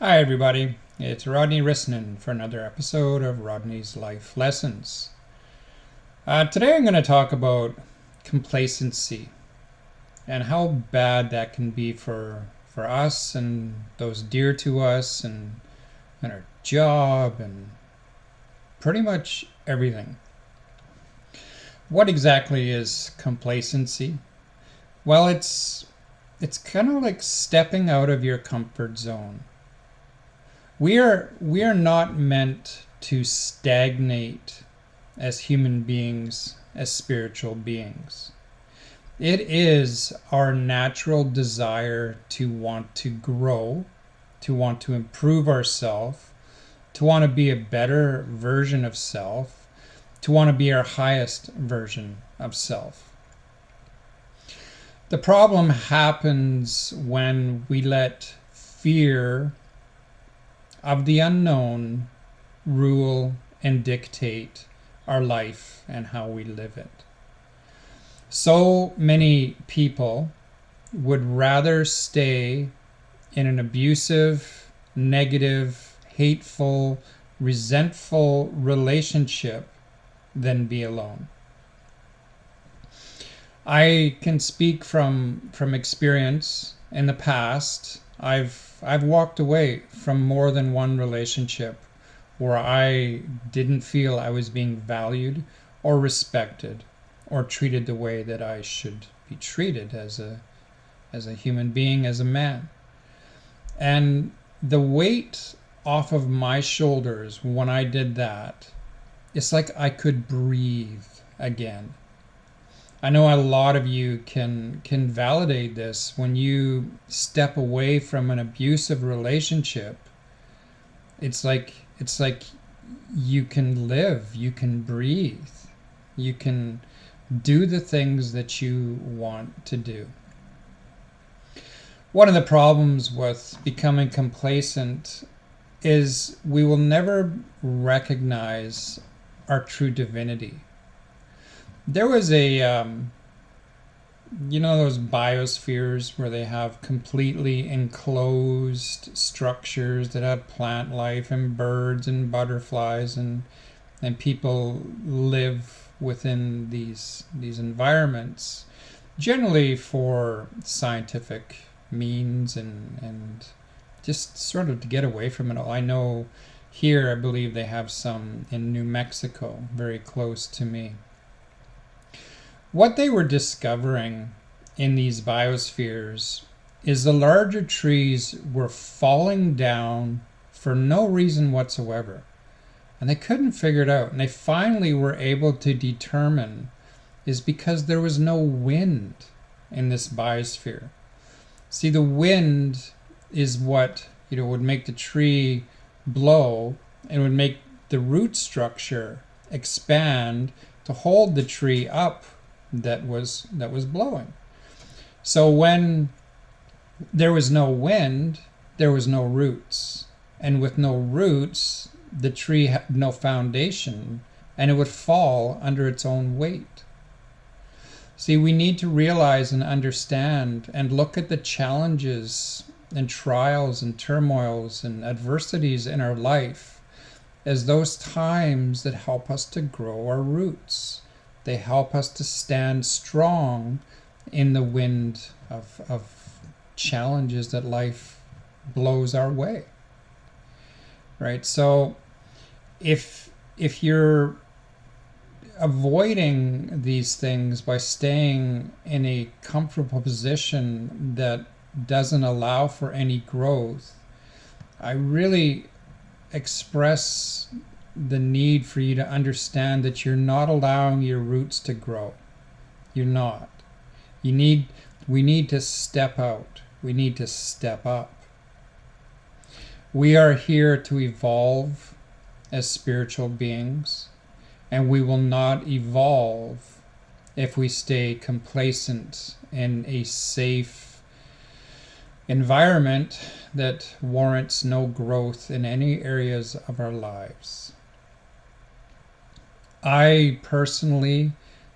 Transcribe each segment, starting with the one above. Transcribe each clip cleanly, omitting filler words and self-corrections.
Hi, everybody. It's Rodney Rissanen for another episode of Rodney's Life Lessons. Today I'm going to talk about complacency and how bad that can be for us and those dear to us and our job and pretty much everything. What exactly is complacency? Well, it's kind of like stepping out of your comfort zone. We are not meant to stagnate as human beings, as spiritual beings. It is our natural desire to want to grow, to want to improve ourselves, to want to be a better version of self, to want to be our highest version of self. The problem happens when we let fear of the unknown rule and dictate our life and how we live it. So many people would rather stay in an abusive, negative, hateful, resentful relationship than be alone. I can speak from experience. In the past, I've walked away from more than one relationship where I didn't feel I was being valued or respected or treated the way that I should be treated as a human being, as a man. And the weight off of my shoulders when I did that, it's like I could breathe again. I know a lot of you can validate this. When you step away from an abusive relationship, it's like you can live, you can breathe, you can do the things that you want to do. One of the problems with becoming complacent is we will never recognize our true divinity. There was those biospheres where they have completely enclosed structures that have plant life and birds and butterflies and people live within these environments, generally for scientific means and just sort of to get away from it all. I know here, I believe they have some in New Mexico, very close to me. What they were discovering in these biospheres is the larger trees were falling down for no reason whatsoever. And they couldn't figure it out. And they finally were able to determine is because there was no wind in this biosphere. See, the wind is what would make the tree blow and would make the root structure expand to hold the tree up that was blowing. So when there was no wind, there was no roots. And with no roots, the tree had no foundation, and it would fall under its own weight. See, we need to realize and understand and look at the challenges and trials and turmoils and adversities in our life as those times that help us to grow our roots. They help us to stand strong in the wind of challenges that life blows our way. Right? So if you're avoiding these things by staying in a comfortable position that doesn't allow for any growth, I really express the need for you to understand that you're not allowing your roots to grow. You're not. We need to step out. We need to step up. We are here to evolve as spiritual beings, and we will not evolve if we stay complacent in a safe environment that warrants no growth in any areas of our lives. I personally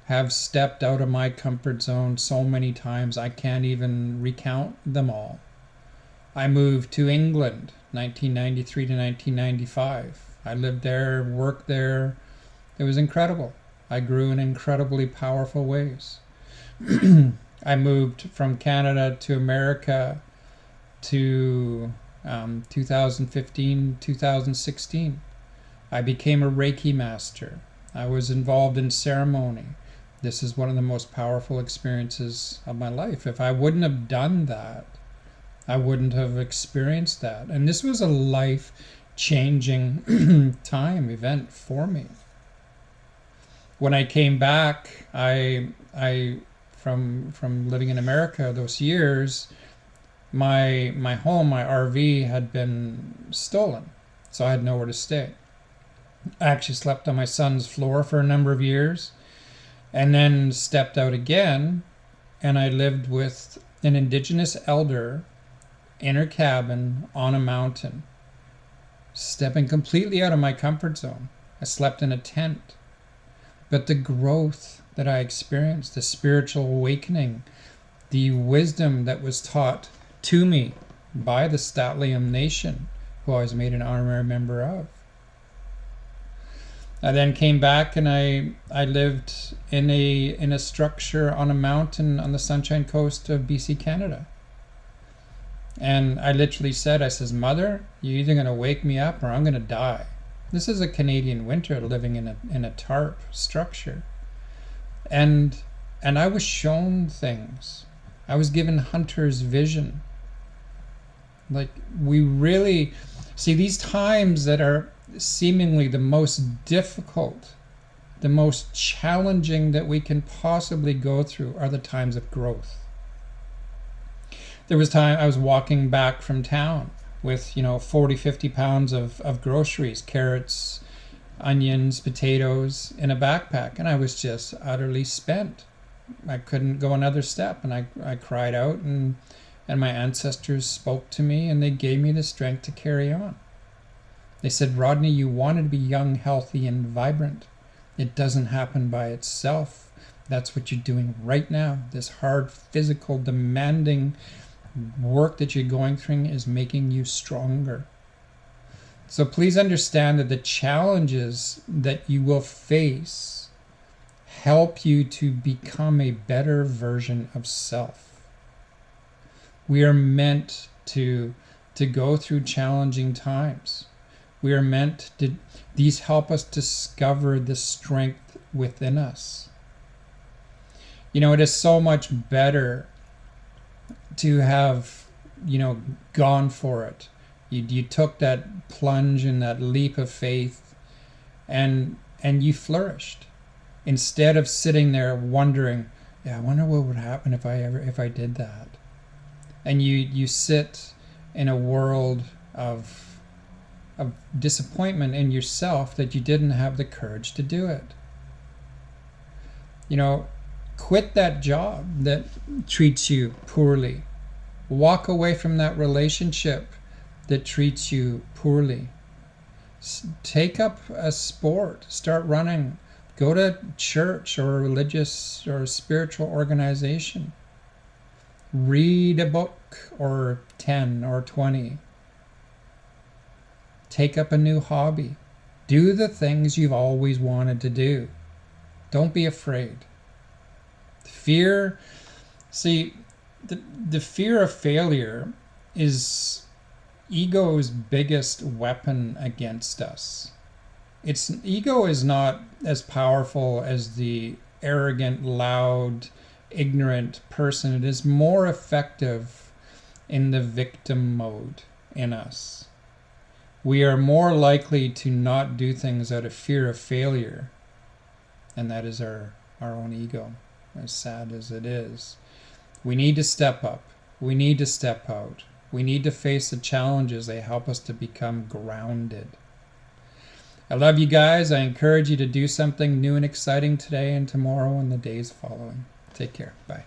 have stepped out of my comfort zone so many times I can't even recount them all. I moved to England, 1993 to 1995. I lived there, worked there. It was incredible. I grew in incredibly powerful ways. I moved from Canada to America to 2015, 2016. I became a Reiki master. I was involved in ceremony. This is one of the most powerful experiences of my life. If I wouldn't have done that, I wouldn't have experienced that. And this was a life-changing time event for me. When I came back, I from living in America those years, my home, my RV had been stolen, so I had nowhere to stay. I actually slept on my son's floor for a number of years, and then stepped out again, and I lived with an Indigenous elder in her cabin on a mountain, stepping completely out of my comfort zone. I slept in a tent. But the growth that I experienced, the spiritual awakening, the wisdom that was taught to me by the Statlium Nation, who I was made an honorary member of. I then came back and I lived in a structure on a mountain on the Sunshine Coast of BC, Canada. And I literally said, I says, Mother, you're either going to wake me up or I'm going to die. This is a Canadian winter, living in a tarp structure. And I was shown things. I was given hunter's vision. Like, we really see these times that are seemingly the most difficult, the most challenging that we can possibly go through are the times of growth. There was time I was walking back from town with 40, 50 pounds of groceries, carrots, onions, potatoes in a backpack, and I was just utterly spent. I couldn't go another step, and I cried out, and my ancestors spoke to me, and they gave me the strength to carry on. They said, Rodney, you wanted to be young, healthy, and vibrant. It doesn't happen by itself. That's what you're doing right now. This hard, physical, demanding work that you're going through is making you stronger. So please understand that the challenges that you will face help you to become a better version of self. We are meant to go through challenging times. We are meant to, these help us discover the strength within us. It is so much better to have, gone for it. You took that plunge and that leap of faith, and you flourished, instead of sitting there wondering, I wonder what would happen if I did that. And you sit in a world of disappointment in yourself that you didn't have the courage to do it. Quit that job that treats you poorly. Walk away from that relationship that treats you poorly. Take up a sport. Start running. Go to church or a religious or a spiritual organization. Read a book or 10 or 20. Take up a new hobby. Do the things you've always wanted to do. Don't be afraid. Fear, see, the fear of failure is ego's biggest weapon against us. Ego is not as powerful as the arrogant, loud, ignorant person. It is more effective in the victim mode in us. We are more likely to not do things out of fear of failure, and that is our own ego, as sad as it is. We need to step up. We need to step out. We need to face the challenges. They help us to become grounded. I love you guys. I encourage you to do something new and exciting today and tomorrow and the days following. Take care. Bye.